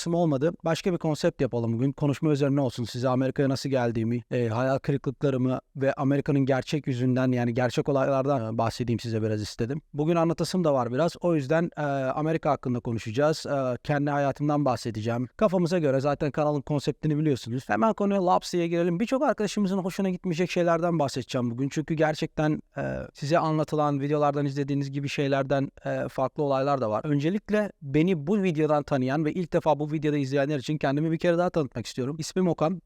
olmadı. Başka bir konsept yapalım bugün. Konuşma üzerine olsun. Size Amerika'ya nasıl geldiğimi, hayal kırıklıklarımı ve Amerika'nın gerçek yüzünden yani gerçek olaylardan bahsedeyim size biraz istedim. Bugün anlatasım da var biraz. O yüzden Amerika hakkında konuşacağız. Kendi hayatımdan bahsedeceğim. Kafamıza göre zaten kanalın konseptini biliyorsunuz. Hemen konuya laps diye girelim. Birçok arkadaşımızın hoşuna gitmeyecek şeylerden bahsedeceğim bugün. Çünkü gerçekten size anlatılan videolardan izlediğiniz gibi şeylerden farklı olaylar da var. Öncelikle beni bu videodan tanıyan ve ilk defa bu videoda izleyenler için kendimi bir kere daha tanıtmak istiyorum. İsmim Okan.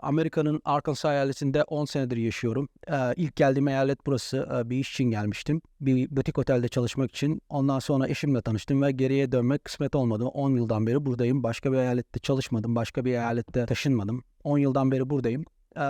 Amerika'nın Arkansas eyaletinde 10 senedir yaşıyorum. İlk geldiğim eyalet burası. Bir iş için gelmiştim. Bir butik otelde çalışmak için. Ondan sonra eşimle tanıştım ve geriye dönmek kısmet olmadı. 10 yıldan beri buradayım. Başka bir eyalette çalışmadım. Başka bir eyalette taşınmadım. 10 yıldan beri buradayım.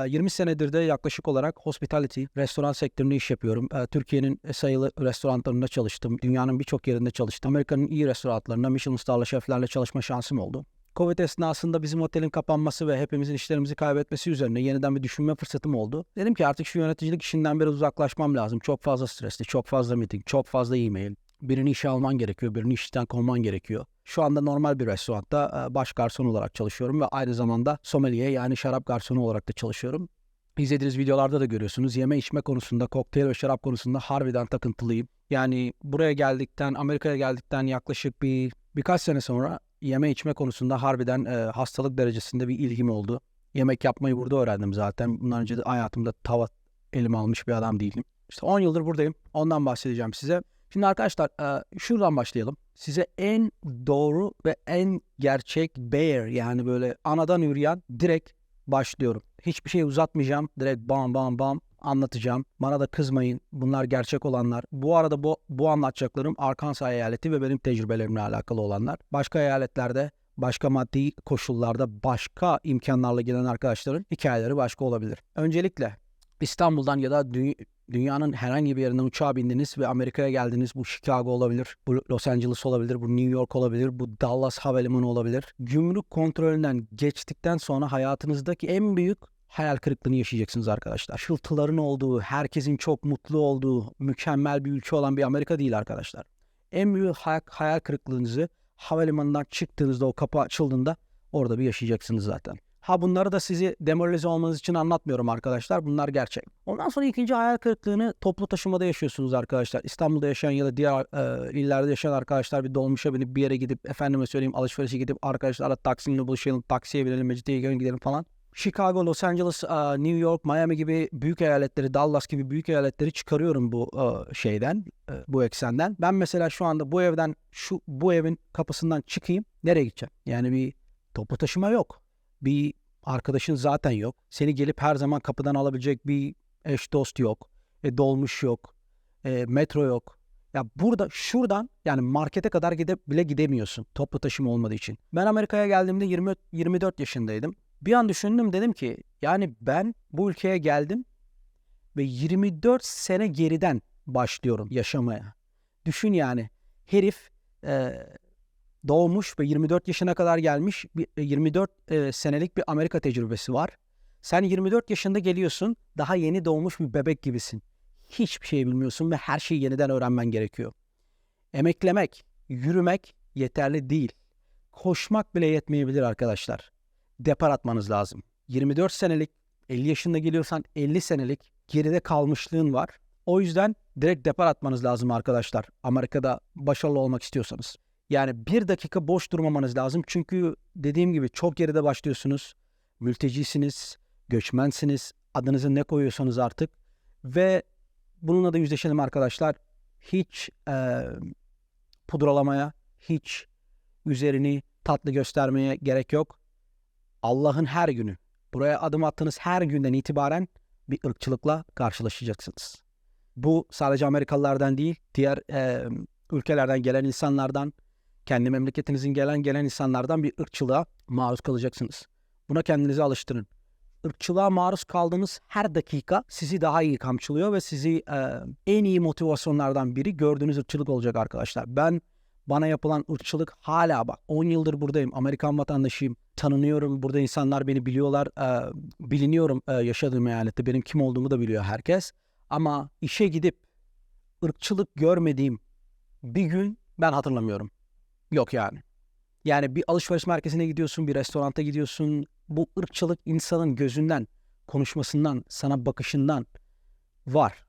20 senedir de yaklaşık olarak hospitality, restoran sektöründe iş yapıyorum. Türkiye'nin sayılı restoranlarında çalıştım. Dünyanın birçok yerinde çalıştım. Amerika'nın iyi restoranlarında Michelin starlı şeflerle çalışma şansım oldu. Covid esnasında bizim otelin kapanması ve hepimizin işlerimizi kaybetmesi üzerine yeniden bir düşünme fırsatım oldu. Dedim ki artık şu yöneticilik işinden biraz uzaklaşmam lazım. Çok fazla stresli, çok fazla meeting, çok fazla e-mail. Birini işe alman gerekiyor, birini işten kovman gerekiyor. Şu anda normal bir restoranda baş garson olarak çalışıyorum ve aynı zamanda sommelier yani şarap garsonu olarak da çalışıyorum. İzlediğiniz videolarda da görüyorsunuz. Yeme içme konusunda, kokteyl ve şarap konusunda harbiden takıntılıyım. Yani buraya geldikten, Amerika'ya geldikten yaklaşık birkaç sene sonra yeme içme konusunda harbiden hastalık derecesinde bir ilgim oldu. Yemek yapmayı burada öğrendim zaten. Bundan önce de hayatımda tava elime almış bir adam değilim. İşte 10 yıldır buradayım. Ondan bahsedeceğim size. Şimdi arkadaşlar şuradan başlayalım. Size en doğru ve en gerçek bear yani böyle anadan yürüyen direkt başlıyorum. Hiçbir şey uzatmayacağım. Direkt bam bam bam anlatacağım. Bana da kızmayın. Bunlar gerçek olanlar. Bu arada bu anlatacaklarım Arkansas eyaleti ve benim tecrübelerimle alakalı olanlar. Başka eyaletlerde, başka maddi koşullarda, başka imkanlarla gelen arkadaşların hikayeleri başka olabilir. Öncelikle İstanbul'dan ya da dünyanın herhangi bir yerinden uçağa bindiniz ve Amerika'ya geldiniz. Bu Chicago olabilir, bu Los Angeles olabilir, bu New York olabilir, bu Dallas Havalimanı olabilir. Gümrük kontrolünden geçtikten sonra hayatınızdaki en büyük hayal kırıklığını yaşayacaksınız arkadaşlar. Şıltıların olduğu, herkesin çok mutlu olduğu, mükemmel bir ülke olan bir Amerika değil arkadaşlar. En büyük hayal kırıklığınızı havalimanından çıktığınızda, o kapı açıldığında orada bir yaşayacaksınız zaten. Bunları da sizi demoralize olmanız için anlatmıyorum arkadaşlar. Bunlar gerçek. Ondan sonra ikinci hayal kırıklığını toplu taşımada yaşıyorsunuz arkadaşlar. İstanbul'da yaşayan ya da diğer illerde yaşayan arkadaşlar bir dolmuşa binip bir yere gidip efendime söyleyeyim alışverişe gidip arkadaşlarla taksiyle buluşalım, taksiye binelim, Mecidiyeköy'e gidelim falan. Chicago, Los Angeles, New York, Miami gibi büyük eyaletleri, Dallas gibi büyük eyaletleri çıkarıyorum bu bu eksenden. Ben mesela şu anda bu evin kapısından çıkayım. Nereye gideceğim? Yani bir toplu taşıma yok. Bir arkadaşın zaten yok. Seni gelip her zaman kapıdan alabilecek bir eş dost yok. Dolmuş yok. Metro yok. Ya şuradan yani markete kadar bile gidemiyorsun toplu taşıma olmadığı için. Ben Amerika'ya geldiğimde 24 yaşındaydım. Bir an düşündüm dedim ki yani ben bu ülkeye geldim ve 24 sene geriden başlıyorum yaşamaya. Düşün yani herif doğmuş ve 24 yaşına kadar gelmiş 24 senelik bir Amerika tecrübesi var. Sen 24 yaşında geliyorsun daha yeni doğmuş bir bebek gibisin. Hiçbir şey bilmiyorsun ve her şeyi yeniden öğrenmen gerekiyor. Emeklemek, yürümek yeterli değil. Koşmak bile yetmeyebilir arkadaşlar. Depar atmanız lazım. 24 senelik, 50 yaşında geliyorsan 50 senelik geride kalmışlığın var. O yüzden direkt depar atmanız lazım arkadaşlar. Amerika'da başarılı olmak istiyorsanız. Yani bir dakika boş durmamanız lazım. Çünkü dediğim gibi çok geride başlıyorsunuz. Mültecisiniz, göçmensiniz. Adınızı ne koyuyorsanız artık. Ve bununla da yüzleşelim arkadaşlar. Hiç pudralamaya, hiç üzerini tatlı göstermeye gerek yok. Allah'ın her günü, buraya adım attığınız her günden itibaren bir ırkçılıkla karşılaşacaksınız. Bu sadece Amerikalılardan değil, diğer ülkelerden gelen insanlardan, kendi memleketinizin gelen insanlardan bir ırkçılığa maruz kalacaksınız. Buna kendinizi alıştırın. Irkçılığa maruz kaldığınız her dakika sizi daha iyi kamçılıyor ve sizi en iyi motivasyonlardan biri gördüğünüz ırkçılık olacak arkadaşlar. Bana yapılan ırkçılık hala bak 10 yıldır buradayım. Amerikan vatandaşıyım. Tanınıyorum. Burada insanlar beni biliyorlar. Biliniyorum yaşadığım eyalette. Benim kim olduğumu da biliyor herkes. Ama işe gidip ırkçılık görmediğim bir gün ben hatırlamıyorum. Yok yani. Yani bir alışveriş merkezine gidiyorsun, bir restoranta gidiyorsun. Bu ırkçılık insanın gözünden, konuşmasından, sana bakışından var.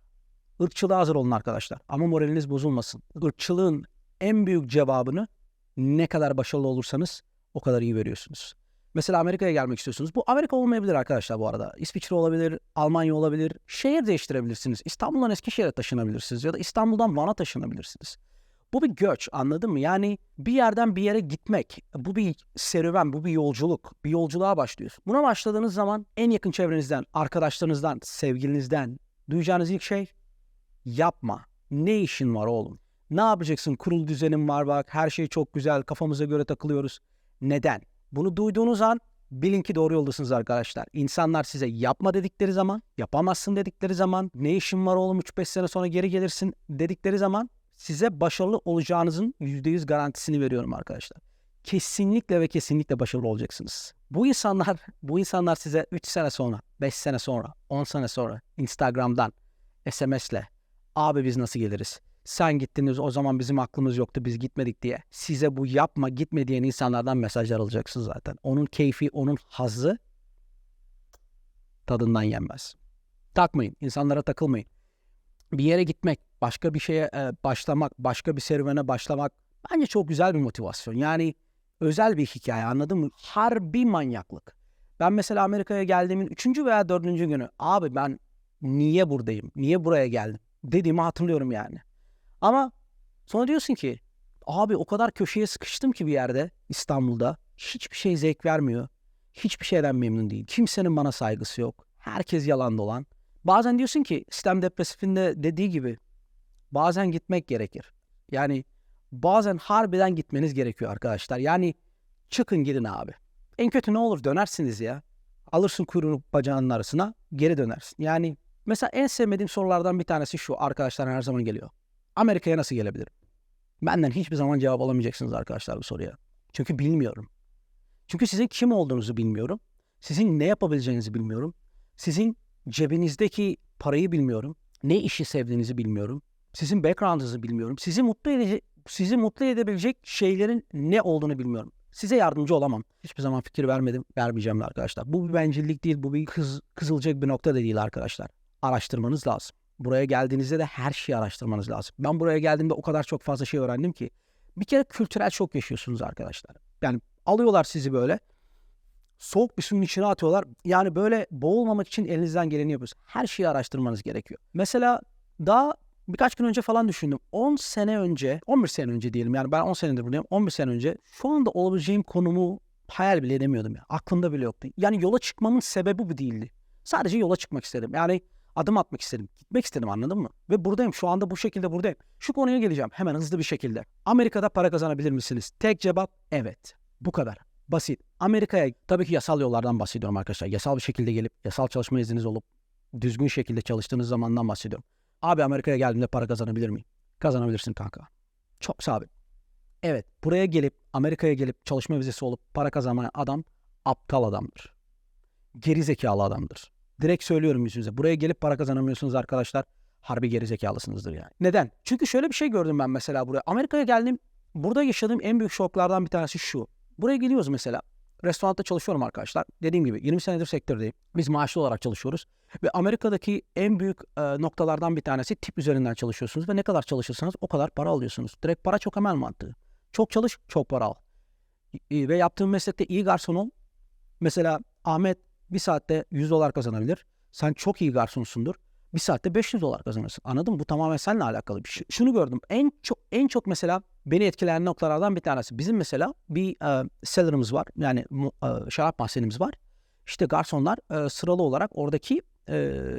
Irkçılığa hazır olun arkadaşlar. Ama moraliniz bozulmasın. Irkçılığın en büyük cevabını ne kadar başarılı olursanız o kadar iyi veriyorsunuz. Mesela Amerika'ya gelmek istiyorsunuz. Bu Amerika olmayabilir arkadaşlar bu arada. İsviçre olabilir, Almanya olabilir. Şehir değiştirebilirsiniz. İstanbul'dan Eskişehir'e taşınabilirsiniz ya da İstanbul'dan Van'a taşınabilirsiniz. Bu bir göç, anladın mı? Yani bir yerden bir yere gitmek. Bu bir serüven, bu bir yolculuk. Bir yolculuğa başlıyorsun. Buna başladığınız zaman en yakın çevrenizden, arkadaşlarınızdan, sevgilinizden duyacağınız ilk şey yapma. Ne işin var oğlum? Ne yapacaksın? Kurul düzenin var bak. Her şey çok güzel. Kafamıza göre takılıyoruz. Neden? Bunu duyduğunuz an bilin ki doğru yoldasınız arkadaşlar. İnsanlar size yapma dedikleri zaman, yapamazsın dedikleri zaman, ne işin var oğlum 3-5 sene sonra geri gelirsin dedikleri zaman size başarılı olacağınızın %100 garantisini veriyorum arkadaşlar. Kesinlikle ve kesinlikle başarılı olacaksınız. Bu insanlar size 3 sene sonra, 5 sene sonra, 10 sene sonra Instagram'dan, SMS'le abi biz nasıl geliriz? Sen gittiniz o zaman bizim aklımız yoktu biz gitmedik diye. Size bu yapma gitme diyen insanlardan mesajlar alacaksınız zaten. Onun keyfi, onun hazzı tadından yenmez. Takmayın, insanlara takılmayın. Bir yere gitmek, başka bir şeye başlamak, başka bir serüvene başlamak bence çok güzel bir motivasyon. Yani özel bir hikaye, anladın mı? Harbi manyaklık. Ben mesela Amerika'ya geldiğimin 3. veya 4. günü abi ben niye buradayım, niye buraya geldim dediğimi hatırlıyorum yani. Ama sonra diyorsun ki abi o kadar köşeye sıkıştım ki bir yerde İstanbul'da hiçbir şey zevk vermiyor. Hiçbir şeyden memnun değil. Kimsenin bana saygısı yok. Herkes yalan dolan. Bazen diyorsun ki sistem depresifinde dediği gibi bazen gitmek gerekir. Yani bazen harbiden gitmeniz gerekiyor arkadaşlar. Yani çıkın gidin abi. En kötü ne olur dönersiniz ya. Alırsın kuyruğunu bacağının arasına geri dönersin. Yani mesela en sevmediğim sorulardan bir tanesi şu. Arkadaşlar her zaman geliyor. Amerika'ya nasıl gelebilirim? Benden hiçbir zaman cevap alamayacaksınız arkadaşlar bu soruya. Çünkü bilmiyorum. Çünkü sizin kim olduğunuzu bilmiyorum. Sizin ne yapabileceğinizi bilmiyorum. Sizin cebinizdeki parayı bilmiyorum. Ne işi sevdiğinizi bilmiyorum. Sizin background'ınızı bilmiyorum. Sizi mutlu edebilecek şeylerin ne olduğunu bilmiyorum. Size yardımcı olamam. Hiçbir zaman fikir vermedim, vermeyeceğim de arkadaşlar. Bu bir bencillik değil, bu bir kızılacak bir nokta da değil arkadaşlar. Araştırmanız lazım. Buraya geldiğinizde de her şeyi araştırmanız lazım. Ben buraya geldiğimde o kadar çok fazla şey öğrendim ki. Bir kere kültürel şok yaşıyorsunuz arkadaşlar. Yani alıyorlar sizi böyle. Soğuk bir suyun içine atıyorlar. Yani böyle boğulmamak için elinizden geleni yapıyorsunuz. Her şeyi araştırmanız gerekiyor. Mesela daha birkaç gün önce falan düşündüm. 10 sene önce, 11 sene önce diyelim. Yani ben 10 senedir buradayım. 11 sene önce şu anda olabileceğim konumu hayal bile edemiyordum ya. Aklımda bile yoktu. Yani yola çıkmamın sebebi bu değildi. Sadece yola çıkmak istedim. Yani adım atmak istedim. Gitmek istedim, anladın mı? Ve buradayım. Şu anda bu şekilde buradayım. Şu konuya geleceğim hemen hızlı bir şekilde. Amerika'da para kazanabilir misiniz? Tek cevap evet. Bu kadar. Basit. Amerika'ya tabii ki yasal yollardan bahsediyorum arkadaşlar. Yasal bir şekilde gelip, yasal çalışma izniniz olup, düzgün şekilde çalıştığınız zamandan bahsediyorum. Abi Amerika'ya geldiğimde para kazanabilir miyim? Kazanabilirsin kanka. Çok sabit. Evet, buraya gelip, Amerika'ya gelip çalışma vizesi olup para kazanmayan adam aptal adamdır. Geri zekalı adamdır. Direkt söylüyorum yüzünüze. Buraya gelip para kazanamıyorsunuz arkadaşlar. Harbi geri zekalısınızdır yani. Neden? Çünkü şöyle bir şey gördüm ben mesela buraya. Amerika'ya geldim. Burada yaşadığım en büyük şoklardan bir tanesi şu. Buraya geliyoruz mesela. Restoranda çalışıyorum arkadaşlar. Dediğim gibi 20 senedir sektördeyim. Biz maaşlı olarak çalışıyoruz. Ve Amerika'daki en büyük noktalardan bir tanesi tip üzerinden çalışıyorsunuz. Ve ne kadar çalışırsanız o kadar para alıyorsunuz. Direkt para çok emel mantığı. Çok çalış, çok para al. Ve yaptığın meslekte iyi garson ol. Mesela Ahmet bir saatte $100 kazanabilir. Sen çok iyi garsonsundur. Bir saatte $500 kazanırsın. Anladın mı? Bu tamamen seninle alakalı bir şey. Şunu gördüm. En çok mesela beni etkileyen noktalardan bir tanesi. Bizim mesela bir cellar'ımız var. Yani şarap mahzenimiz var. İşte garsonlar sıralı olarak oradaki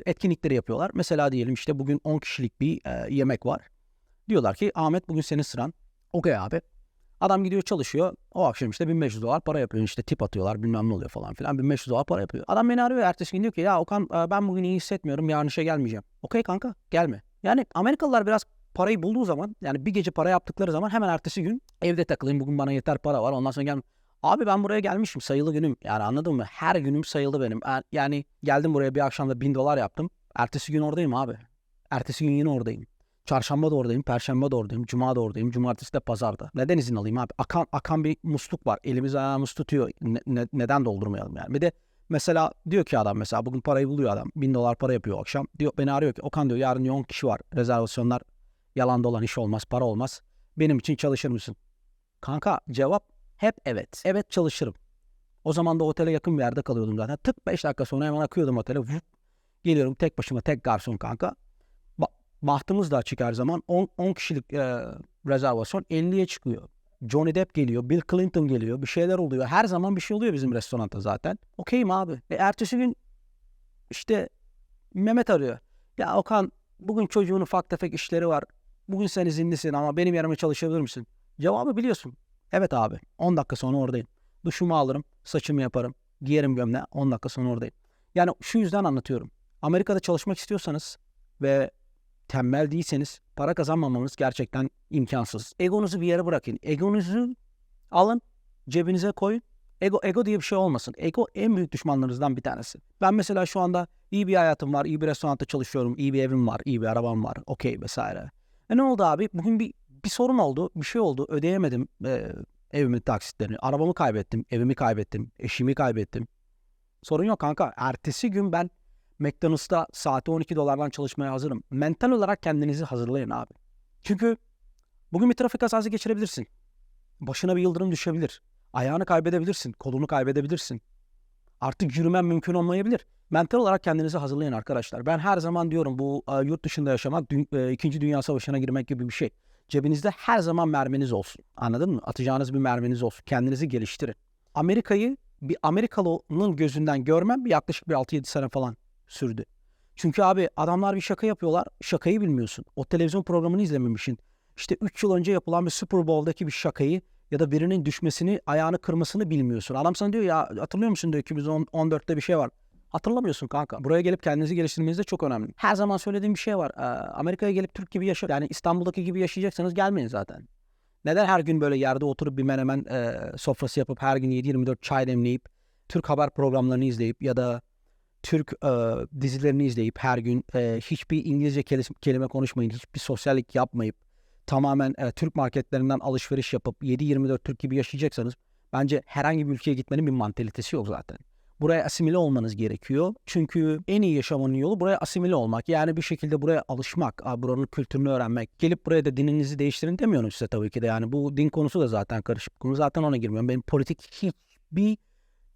etkinlikleri yapıyorlar. Mesela diyelim işte bugün 10 kişilik bir yemek var. Diyorlar ki Ahmet bugün senin sıran. Okey abi. Adam gidiyor çalışıyor. O akşam işte $1500 para yapıyor. İşte tip atıyorlar bilmem ne oluyor falan filan. $1500 para yapıyor. Adam beni arıyor ertesi gün diyor ki ya Okan ben bugün iyi hissetmiyorum. Yarın işe gelmeyeceğim. Okey kanka gelme. Yani Amerikalılar biraz parayı bulduğu zaman yani bir gece para yaptıkları zaman hemen ertesi gün evde takılayım. Bugün bana yeter para var. Ondan sonra gelme. Abi ben buraya gelmişim sayılı günüm. Yani anladın mı? Her günüm sayılı benim. Yani geldim buraya bir akşamda $1000 yaptım. Ertesi gün oradayım abi. Ertesi gün yine oradayım. Çarşamba da oradayım, perşembe de oradayım, cuma da oradayım, cumartesi de pazarda. Neden izin alayım abi? Akan bir musluk var. Elimiz ayağımız tutuyor. Neden doldurmayalım yani? Bir de mesela diyor ki adam, mesela bugün parayı buluyor adam. $1000 para yapıyor o akşam. Diyor, beni arıyor ki Okan diyor, yarın diyor 10 kişi var. Rezervasyonlar yalanda olan iş olmaz, para olmaz. Benim için çalışır mısın? Kanka cevap hep evet. Evet, çalışırım. O zaman da otele yakın bir yerde kalıyordum zaten. Tık 5 dakika sonra hemen akıyordum otele. Geliyorum tek başıma, tek garson kanka. Bahtımız da açık her zaman. 10 kişilik rezervasyon 50'ye çıkıyor. Johnny Depp geliyor, Bill Clinton geliyor, bir şeyler oluyor. Her zaman bir şey oluyor bizim restoranda zaten. Okeyim abi. Ertesi gün işte Mehmet arıyor. Ya Okan, bugün çocuğun ufak tefek işleri var. Bugün sen izinlisin ama benim yerime çalışabilir misin? Cevabı biliyorsun. Evet abi. 10 dakika sonra oradayım. Duşumu alırım, saçımı yaparım, giyerim gömleği. 10 dakika sonra oradayım. Yani şu yüzden anlatıyorum. Amerika'da çalışmak istiyorsanız ve tembel değilseniz para kazanmamanız gerçekten imkansız. Egonuzu bir yere bırakın. Egonuzu alın, cebinize koyun. Ego diye bir şey olmasın. Ego en büyük düşmanlarınızdan bir tanesi. Ben mesela şu anda iyi bir hayatım var, iyi bir restoranda çalışıyorum, iyi bir evim var, iyi bir arabam var, okey vesaire. Ne oldu abi? Bugün bir sorun oldu, bir şey oldu. Ödeyemedim evimin taksitlerini. Arabamı kaybettim, evimi kaybettim, eşimi kaybettim. Sorun yok kanka. Ertesi gün ben McDonald's'ta saati $12'dan çalışmaya hazırım. Mental olarak kendinizi hazırlayın abi. Çünkü bugün bir trafik kazası geçirebilirsin. Başına bir yıldırım düşebilir. Ayağını kaybedebilirsin. Kolunu kaybedebilirsin. Artık yürümen mümkün olmayabilir. Mental olarak kendinizi hazırlayın arkadaşlar. Ben her zaman diyorum, bu yurt dışında yaşamak 2. Dünya Savaşı'na girmek gibi bir şey. Cebinizde her zaman merminiz olsun. Anladın mı? Atacağınız bir merminiz olsun. Kendinizi geliştirin. Amerika'yı bir Amerikalı'nın gözünden görmem yaklaşık bir 6-7 sene falan sürdü. Çünkü abi adamlar bir şaka yapıyorlar. Şakayı bilmiyorsun. O televizyon programını izlememişsin. İşte 3 yıl önce yapılan bir Super Bowl'daki bir şakayı ya da birinin düşmesini, ayağını kırmasını bilmiyorsun. Adam sana diyor ya, hatırlıyor musun diyor, 2014'te bir şey var. Hatırlamıyorsun kanka. Buraya gelip kendinizi geliştirmeniz de çok önemli. Her zaman söylediğim bir şey var. Amerika'ya gelip Türk gibi yani İstanbul'daki gibi yaşayacaksanız gelmeyin zaten. Neden her gün böyle yerde oturup bir menemen sofrası yapıp her gün 7-24 çay demleyip Türk haber programlarını izleyip ya da Türk dizilerini izleyip her gün hiçbir İngilizce kelime konuşmayın, hiçbir sosyallik yapmayıp tamamen Türk marketlerinden alışveriş yapıp 7-24 Türk gibi yaşayacaksanız bence herhangi bir ülkeye gitmenin bir mantalitesi yok zaten. Buraya asimile olmanız gerekiyor. Çünkü en iyi yaşamanın yolu buraya asimile olmak. Yani bir şekilde buraya alışmak, buranın kültürünü öğrenmek. Gelip buraya da dininizi değiştirin demiyorum size tabii ki de. Yani bu din konusu da zaten karışık konu. Zaten ona girmiyorum. Benim politik hiçbir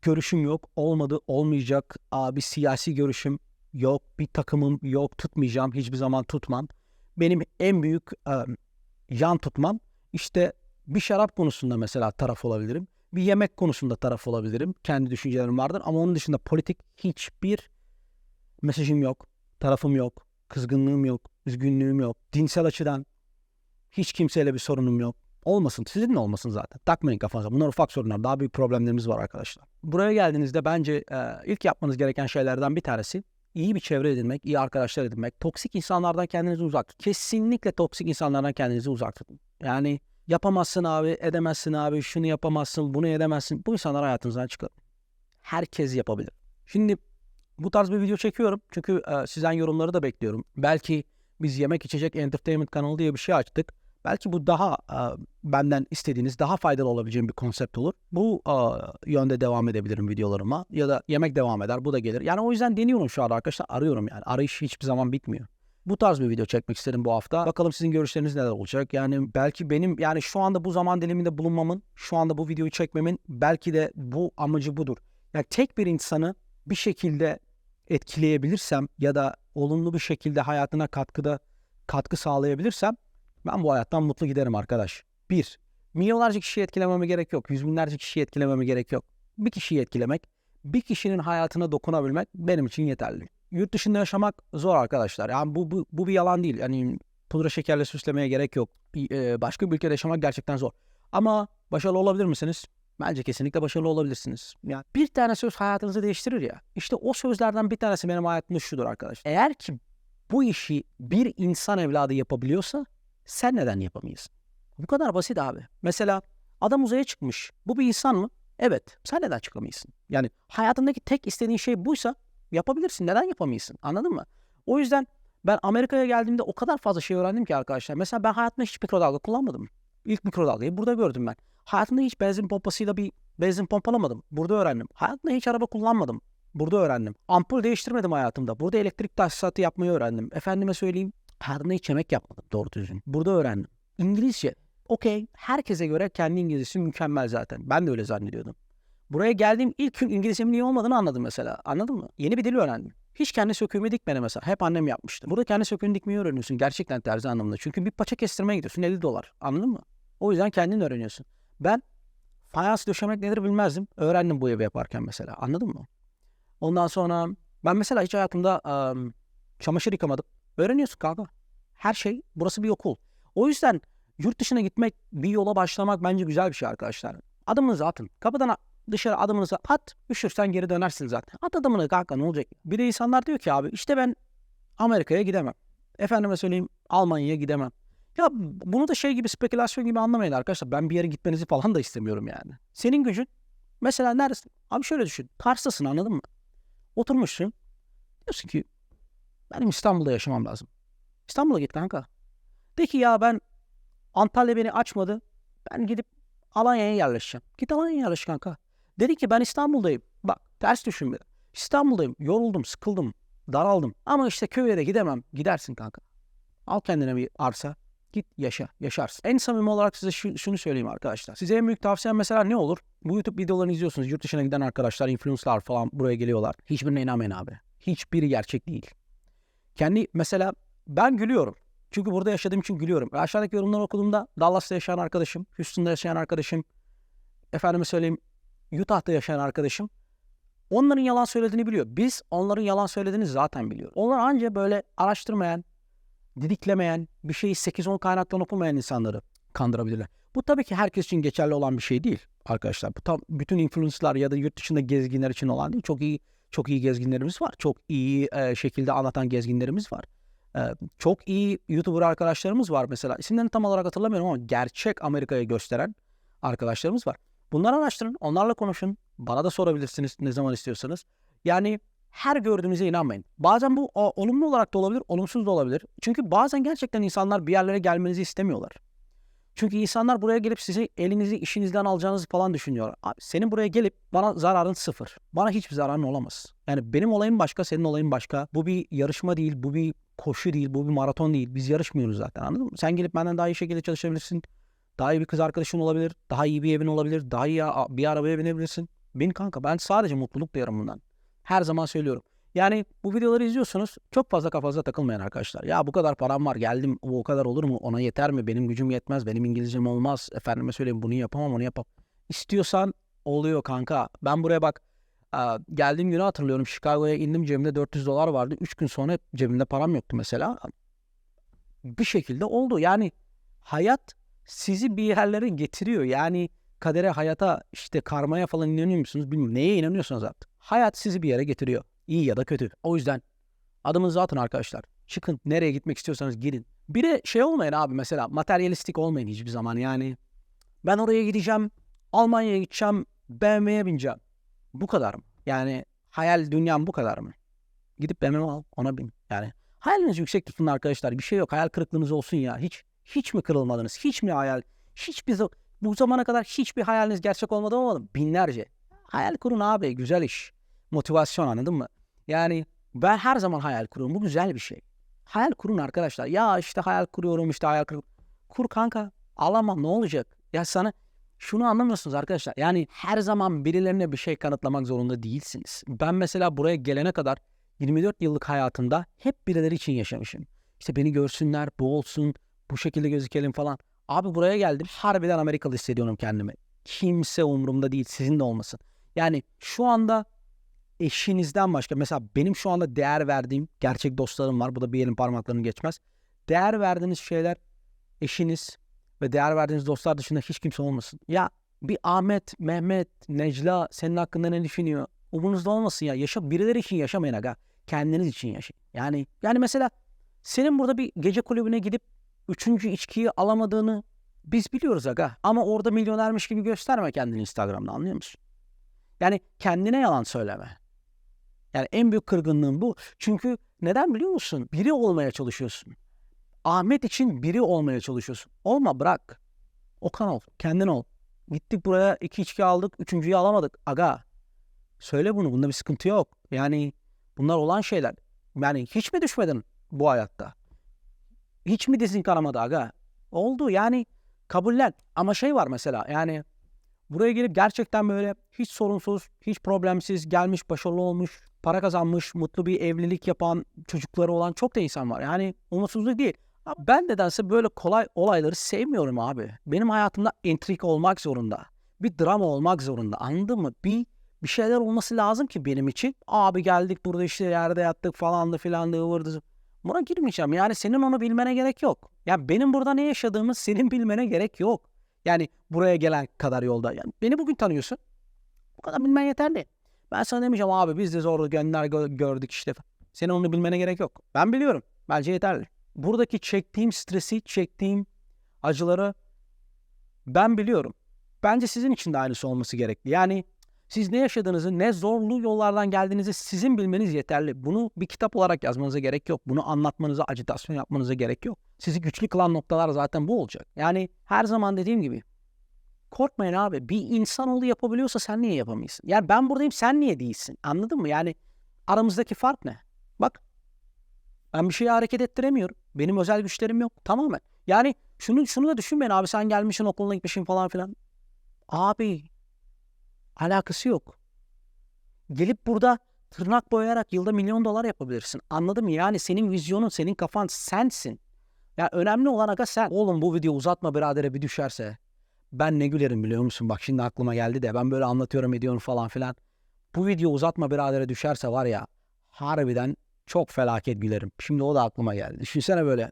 görüşüm yok. Olmadı, olmayacak. Bir siyasi görüşüm yok. Bir takımım yok. Tutmayacağım. Hiçbir zaman tutmam. Benim en büyük yan tutmam işte bir şarap konusunda mesela taraf olabilirim. Bir yemek konusunda taraf olabilirim. Kendi düşüncelerim vardır ama onun dışında politik hiçbir mesajım yok. Tarafım yok. Kızgınlığım yok. Üzgünlüğüm yok. Dinsel açıdan hiç kimseyle bir sorunum yok. Olmasın. Sizin de olmasın zaten. Takmayın kafanıza. Bunlar ufak sorunlar. Daha büyük problemlerimiz var arkadaşlar. Buraya geldiğinizde bence ilk yapmanız gereken şeylerden bir tanesi iyi bir çevre edinmek, iyi arkadaşlar edinmek. Toksik insanlardan kendinizi uzak tutun. Kesinlikle toksik insanlardan kendinizi uzak tutun. Yani yapamazsın abi, edemezsin abi, şunu yapamazsın, bunu edemezsin. Bu insanlar hayatınızdan çıkarın. Herkes yapabilir. Şimdi bu tarz bir video çekiyorum. Çünkü sizden yorumları da bekliyorum. Belki biz yemek içecek entertainment kanalı diye bir şey açtık. Belki bu daha benden istediğiniz, daha faydalı olabileceğim bir konsept olur. Bu yönde devam edebilirim videolarıma. Ya da yemek devam eder, bu da gelir. Yani o yüzden deniyorum şu anda arkadaşlar. Arıyorum yani. Arayış hiçbir zaman bitmiyor. Bu tarz bir video çekmek istedim bu hafta. Bakalım sizin görüşleriniz neler olacak. Yani belki benim yani şu anda bu zaman diliminde bulunmamın, şu anda bu videoyu çekmemin belki de bu amacı budur. Yani tek bir insanı bir şekilde etkileyebilirsem ya da olumlu bir şekilde hayatına katkı sağlayabilirsem ben bu hayattan mutlu giderim arkadaş. Milyonlarca kişiyi etkilememe gerek yok. Yüz binlerce kişiyi etkilememe gerek yok. Bir kişiyi etkilemek, bir kişinin hayatına dokunabilmek benim için yeterli. Yurt dışında yaşamak zor arkadaşlar. Yani bu bir yalan değil. Yani pudra şekerle süslemeye gerek yok. Başka bir ülkede yaşamak gerçekten zor. Ama başarılı olabilir misiniz? Bence kesinlikle başarılı olabilirsiniz. Yani bir tane söz hayatınızı değiştirir ya. İşte o sözlerden bir tanesi benim hayatımda şudur arkadaş. Eğer ki bu işi bir insan evladı yapabiliyorsa sen neden yapamayasın? Bu kadar basit abi. Mesela adam uzaya çıkmış. Bu bir insan mı? Evet. Sen neden çıkamıyorsun? Yani hayatındaki tek istediğin şey buysa yapabilirsin. Neden yapamayasın? Anladın mı? O yüzden Ben Amerika'ya geldiğimde o kadar fazla şey öğrendim ki arkadaşlar. Mesela ben hayatımda hiç mikrodalga kullanmadım. İlk mikrodalgayı burada gördüm ben. Hayatımda hiç benzin pompasıyla bir benzin pompalamadım. Burada öğrendim. Hayatımda hiç araba kullanmadım. Burada öğrendim. Ampul değiştirmedim hayatımda. Burada elektrik tesisatı yapmayı öğrendim. Efendime söyleyeyim, hayatımda hiç yemek yapmadım doğru düzgün. Burada öğrendim. İngilizce. Okey. Herkese göre kendi İngilizcesi mükemmel zaten. Ben de öyle zannediyordum. Buraya geldiğim ilk gün İngilizcemin iyi olmadığını anladım mesela. Anladın mı? Yeni bir dil öğrendim. Hiç kendi söküğümü dikmedi mesela. Hep annem yapmıştı. Burada kendi söküğünü dikmeyi öğreniyorsun. Gerçekten terzi anlamında. Çünkü bir paça kestirmeye gidiyorsun. $50. Anladın mı? O yüzden kendin öğreniyorsun. Ben fayans döşemek nedir bilmezdim. Öğrendim bu evi yaparken mesela. Anladın mı? Ondan sonra ben mesela hiç hayatımda çamaşır yıkamadım. Öğreniyorsun kanka. Her şey. Burası bir okul. O yüzden yurt dışına gitmek, bir yola başlamak bence güzel bir şey arkadaşlar. Adımınızı atın. Kapıdan dışarı adımınızı at. Üşürsen geri dönersin zaten. At adımını kanka, ne olacak? Bir de insanlar diyor ki abi işte ben Amerika'ya gidemem. Efendime söyleyeyim Almanya'ya gidemem. Ya bunu da şey gibi, spekülasyon gibi anlamayın arkadaşlar. Ben bir yere gitmenizi falan da istemiyorum yani. Senin gücün mesela neredesin? Abi şöyle düşün. Kars'tasın, anladın mı? Oturmuşsun. Diyorsun ki benim İstanbul'da yaşamam lazım. İstanbul'a git kanka. De ki ya ben Antalya beni açmadı. Ben gidip Alanya'ya yerleşeceğim. Git Alanya'ya yerleş kanka. Dedi ki ben İstanbul'dayım. Bak ters düşün bir. İstanbul'dayım. Yoruldum, sıkıldım, daraldım. Ama işte köye de gidemem. Gidersin kanka. Al kendine bir arsa. Git yaşa. Yaşarsın. En samimi olarak size şunu söyleyeyim arkadaşlar. Size en büyük tavsiyem mesela ne olur? Bu YouTube videolarını izliyorsunuz. Yurt dışına giden arkadaşlar, influencerlar falan buraya geliyorlar. Hiçbirine inanmayın abi. Hiçbiri gerçek değil. Kendi mesela ben gülüyorum. Çünkü burada yaşadığım için gülüyorum. Ve aşağıdaki yorumları okuduğumda Dallas'ta yaşayan arkadaşım, Houston'da yaşayan arkadaşım, efendime söyleyeyim Utah'ta yaşayan arkadaşım onların yalan söylediğini biliyor. Biz onların yalan söylediğini zaten biliyoruz. Onlar anca böyle araştırmayan, didiklemeyen, bir şeyi 8-10 kaynaktan okumayan insanları kandırabilirler. Bu tabii ki herkes için geçerli olan bir şey değil arkadaşlar. Bu tam bütün influencerlar ya da yurt dışında gezginler için olan değil. Çok iyi gezginlerimiz var. Çok iyi şekilde anlatan gezginlerimiz var. Çok iyi YouTuber arkadaşlarımız var mesela. İsimlerini tam olarak hatırlamıyorum ama gerçek Amerika'yı gösteren arkadaşlarımız var. Bunları araştırın, onlarla konuşun. Bana da sorabilirsiniz ne zaman istiyorsanız. Yani her gördüğünüze inanmayın. Bazen bu olumlu olarak da olabilir, olumsuz da olabilir. Çünkü bazen gerçekten insanlar bir yerlere gelmenizi istemiyorlar. Çünkü insanlar buraya gelip sizi elinizi işinizden alacağınızı falan düşünüyor. Abi, senin buraya gelip bana zararın sıfır. Bana hiçbir zararın olamaz. Yani benim olayım başka, senin olayın başka. Bu bir yarışma değil, bu bir koşu değil, bu bir maraton değil. Biz yarışmıyoruz zaten, anladın mı? Sen gelip benden daha iyi şekilde çalışabilirsin. Daha iyi bir kız arkadaşın olabilir. Daha iyi bir evin olabilir. Daha iyi bir arabaya binebilirsin. Bin kanka, ben sadece mutluluk duyarım bundan. Her zaman söylüyorum. Yani bu videoları izliyorsunuz. Çok fazla kafanıza takılmayın arkadaşlar. Ya bu kadar param var, geldim, o kadar olur mu? Ona yeter mi? Benim gücüm yetmez. Benim İngilizcem olmaz. Efendime söyleyeyim bunu yapamam, onu yapamam. İstiyorsan oluyor kanka. Ben buraya bak, geldiğim günü hatırlıyorum. Chicago'ya indim, cebimde $400 vardı. 3 gün sonra cebimde param yoktu mesela. Bir şekilde oldu. Yani hayat sizi bir yerlere getiriyor. Yani kadere, hayata, işte karmaya falan inanıyor musunuz bilmiyorum. Neye inanıyorsunuz artık? Hayat sizi bir yere getiriyor. İyi ya da kötü. O yüzden adımınızı atın arkadaşlar. Çıkın. Nereye gitmek istiyorsanız gidin. Bir de şey olmayın abi, mesela materyalistik olmayın hiçbir zaman. Yani ben oraya gideceğim, Almanya'ya gideceğim, BMW'ye bineceğim. Bu kadar mı? Yani hayal dünyam bu kadar mı? Gidip BMW al, ona bin. Yani hayalinizi yüksek tutun arkadaşlar. Bir şey yok. Hayal kırıklığınız olsun ya. Hiç mi kırılmadınız? Hiç mi bu zamana kadar hiçbir hayaliniz gerçek olmadı mı? Binlerce. Hayal kurun abi. Güzel iş. Motivasyon, anladın mı? Yani ben her zaman hayal kuruyorum. Bu güzel bir şey. Hayal kurun arkadaşlar. Ya işte hayal kuruyorum, işte hayal kuruyorum. Kur kanka. Alamam, ne olacak? Ya sana şunu anlamıyorsunuz arkadaşlar. Yani her zaman birilerine bir şey kanıtlamak zorunda değilsiniz. Ben mesela buraya gelene kadar 24 yıllık hayatımda hep birileri için yaşamışım. İşte beni görsünler, bu olsun, bu şekilde gözükelim falan. Abi buraya geldim. Harbiden Amerikalı hissediyorum kendimi. Kimse umurumda değil, sizin de olmasın. Yani şu anda eşinizden başka, mesela benim şu anda değer verdiğim gerçek dostlarım var. Bu da bir elin parmaklarını geçmez. Değer verdiğiniz şeyler eşiniz ve değer verdiğiniz dostlar dışında hiç kimse olmasın. Ya bir Ahmet, Mehmet, Necla senin hakkında ne düşünüyor? Umurunuzda olmasın ya. Birileri için yaşamayın aga. Kendiniz için yaşayın. Yani mesela senin burada bir gece kulübüne gidip 3. içkiyi alamadığını biz biliyoruz aga. Ama orada milyonermiş gibi gösterme kendini Instagram'da, anlıyor musun? Yani kendine yalan söyleme. Yani en büyük kırgınlığım bu. Çünkü Neden biliyor musun? Biri olmaya çalışıyorsun. Ahmet için biri olmaya çalışıyorsun. Olma, bırak. Okan ol. Kendin ol. Gittik buraya 2 içki aldık. 3.'yü alamadık. Aga. Söyle bunu. Bunda bir sıkıntı yok. Yani bunlar olan şeyler. Yani hiç mi düşmedin bu hayatta? Hiç mi dizin kanamadı aga? Oldu yani, kabullen. Ama şey var mesela, yani buraya gelip gerçekten böyle hiç sorunsuz, hiç problemsiz gelmiş, başarılı olmuş, para kazanmış, mutlu bir evlilik yapan, çocukları olan çok da insan var. Yani umutsuzluk değil. Ama ben nedense böyle kolay olayları sevmiyorum abi. Benim hayatımda intrik olmak zorunda. Bir drama olmak zorunda. Anladın mı? Bir şeyler olması lazım ki benim için. Abi geldik burada işte yerde yattık falandı filandı ıvırdı. Buna girmeyeceğim. Yani senin onu bilmene gerek yok. Ya benim burada ne yaşadığımı senin bilmene gerek yok. Yani buraya gelen kadar yolda. Yani beni bugün tanıyorsun. Bu kadar bilmen yeterli. Ben sana demeyeceğim abi biz de zor günler gördük işte. Senin onu bilmene gerek yok. Ben biliyorum. Bence yeterli. Buradaki çektiğim stresi, çektiğim acıları ben biliyorum. Bence sizin için de aynısı olması gerekli. Yani siz ne yaşadığınızı, ne zorlu yollardan geldiğinizi sizin bilmeniz yeterli. Bunu bir kitap olarak yazmanıza gerek yok. Bunu anlatmanıza, ajitasyon yapmanıza gerek yok. Sizi güçlü kılan noktalar zaten bu olacak. Yani her zaman dediğim gibi korkmayın abi. Bir insanoğlu yapabiliyorsa sen niye yapamıyorsun? Yani ben buradayım, sen niye değilsin? Anladın mı? Yani aramızdaki fark ne? Bak, ben bir şeyi hareket ettiremiyorum. Benim özel güçlerim yok. Tamamen. Yani şunu da düşünmeyin abi, sen gelmişsin okuluna gitmişsin falan filan. Abi alakası yok. Gelip burada tırnak boyayarak yılda $1.000.000 yapabilirsin. Anladın mı? Yani senin vizyonun, senin kafan sensin. Ya önemli olan aga sen. Oğlum bu video uzatma biradere bir düşerse. Ben ne gülerim biliyor musun? Bak şimdi aklıma geldi de ben böyle anlatıyorum ediyorum falan filan. Bu video uzatma biradere düşerse var ya, harbiden çok felaket gülerim. Şimdi o da aklıma geldi. Düşünsene böyle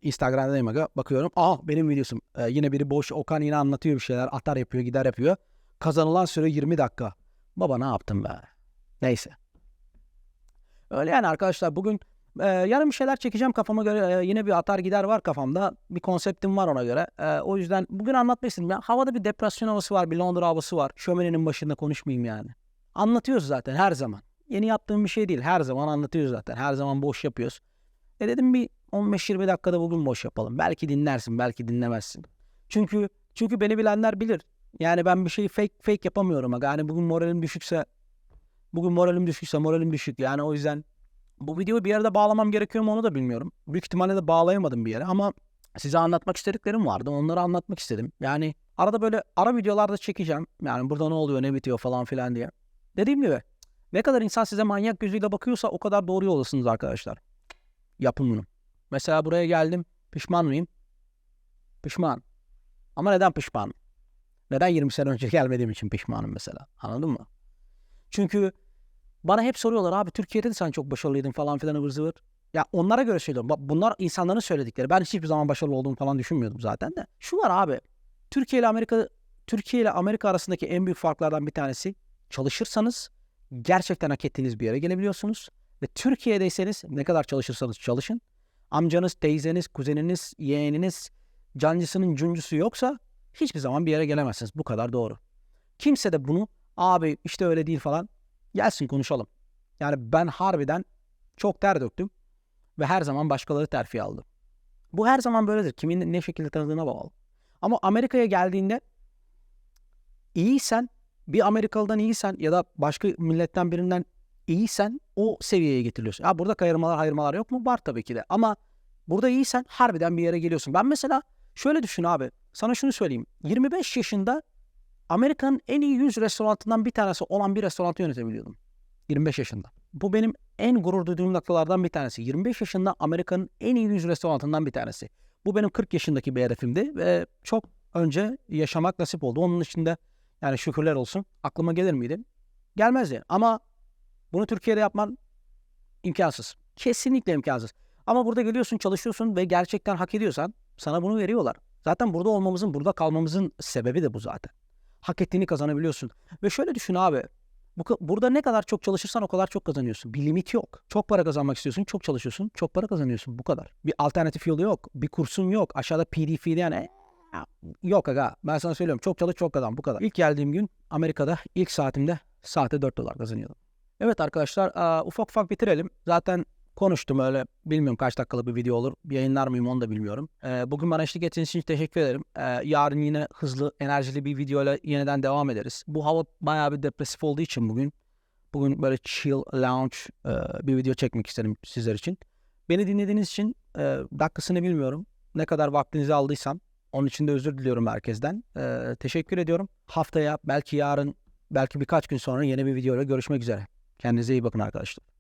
Instagram'dayım aga, bakıyorum. Benim videosum. Yine biri boş, Okan yine anlatıyor bir şeyler. Atar yapıyor, gider yapıyor. Kazanılan süre 20 dakika. Baba ne yaptım be? Neyse. Öyle yani arkadaşlar, bugün yarın bir şeyler çekeceğim kafama göre. Yine bir atar gider var kafamda. Bir konseptim var ona göre. O yüzden bugün anlatmak istedim. Ya, havada bir depresyon havası var, bir Londra havası var. Şöminenin başında konuşmayayım yani. Anlatıyoruz zaten her zaman. Yeni yaptığım bir şey değil. Her zaman anlatıyoruz zaten. Her zaman boş yapıyoruz. Dedim bir 15-20 dakikada bugün boş yapalım. Belki dinlersin, belki dinlemezsin. Çünkü beni bilenler bilir. Yani ben bir şeyi fake yapamıyorum. Yani bugün moralim düşükse moralim düşük. Yani o yüzden bu videoyu bir yerde bağlamam gerekiyor mu onu da bilmiyorum. Büyük ihtimalle de bağlayamadım bir yere ama size anlatmak istediklerim vardı. Onları anlatmak istedim. Yani arada böyle ara videolarda çekeceğim. Yani burada ne oluyor, ne bitiyor falan filan diye. Dediğim gibi ne kadar insan size manyak gözüyle bakıyorsa o kadar doğru yoldasınız arkadaşlar. Yapın bunu. Mesela buraya geldim. Pişman mıyım? Pişman. Ama neden pişman? Neden 20 sene önce gelmediğim için pişmanım mesela? Anladın mı? Çünkü bana hep soruyorlar abi Türkiye'de de sen çok başarılıydın falan filan ıvır zıvır. Ya onlara göre söylüyorum. Bak bunlar insanların söyledikleri. Ben hiçbir zaman başarılı olduğumu falan düşünmüyordum zaten de. Şu var abi. Türkiye ile Amerika arasındaki en büyük farklardan bir tanesi, çalışırsanız gerçekten hak ettiğiniz bir yere gelebiliyorsunuz. Ve Türkiye'deyseniz ne kadar çalışırsanız çalışın. Amcanız, teyzeniz, kuzeniniz, yeğeniniz, cancısının cuncusu yoksa hiçbir zaman bir yere gelemezsiniz. Bu kadar doğru. Kimse de bunu abi işte öyle değil falan, gelsin konuşalım. Yani ben harbiden çok ter döktüm ve her zaman başkaları terfi aldı. Bu her zaman böyledir. Kimin ne şekilde tanıdığına bağlı. Ama Amerika'ya geldiğinde iyiysen, bir Amerikalı'dan iyiysen ya da başka milletten birinden iyiysen o seviyeye getiriliyorsun. Ya burada hayırmalar yok mu? Var tabii ki de. Ama burada iyiysen harbiden bir yere geliyorsun. Ben mesela şöyle düşün abi. Sana şunu söyleyeyim. 25 yaşında Amerika'nın en iyi 100 restoranından bir tanesi olan bir restoranı yönetebiliyordum. 25 yaşında. Bu benim en gurur duyduğum noktalardan bir tanesi. 25 yaşında Amerika'nın en iyi 100 restoranından bir tanesi. Bu benim 40 yaşındaki bir hedefimdi ve çok önce yaşamak nasip oldu. Onun için de yani şükürler olsun. Aklıma gelir miydi? Gelmezdi. Ama bunu Türkiye'de yapman imkansız. Kesinlikle imkansız. Ama burada geliyorsun, çalışıyorsun ve gerçekten hak ediyorsan sana bunu veriyorlar. Zaten burada olmamızın, burada kalmamızın sebebi de bu zaten. Hak ettiğini kazanabiliyorsun. Ve şöyle düşün abi. Burada ne kadar çok çalışırsan o kadar çok kazanıyorsun. Bir limit yok. Çok para kazanmak istiyorsun, çok çalışıyorsun, çok para kazanıyorsun. Bu kadar. Bir alternatif yolu yok. Bir kursun yok. Aşağıda PDF yani yok aga. Ben sana söylüyorum. Çok çalış, çok kazan. Bu kadar. İlk geldiğim gün Amerika'da ilk saatimde saate $4 kazanıyordum. Evet arkadaşlar, ufak ufak bitirelim. Zaten konuştum öyle. Bilmiyorum kaç dakikalık bir video olur. Yayınlar mıyım onu da bilmiyorum. Bugün bana eşlik ettiğiniz için teşekkür ederim. Yarın yine hızlı, enerjili bir videoyla yeniden devam ederiz. Bu hava bayağı bir depresif olduğu için bugün böyle chill, lounge bir video çekmek istedim sizler için. Beni dinlediğiniz için dakikasını bilmiyorum. Ne kadar vaktinizi aldıysam onun için de özür diliyorum herkesten. Teşekkür ediyorum. Haftaya, belki yarın, belki birkaç gün sonra yeni bir videoyla görüşmek üzere. Kendinize iyi bakın arkadaşlar.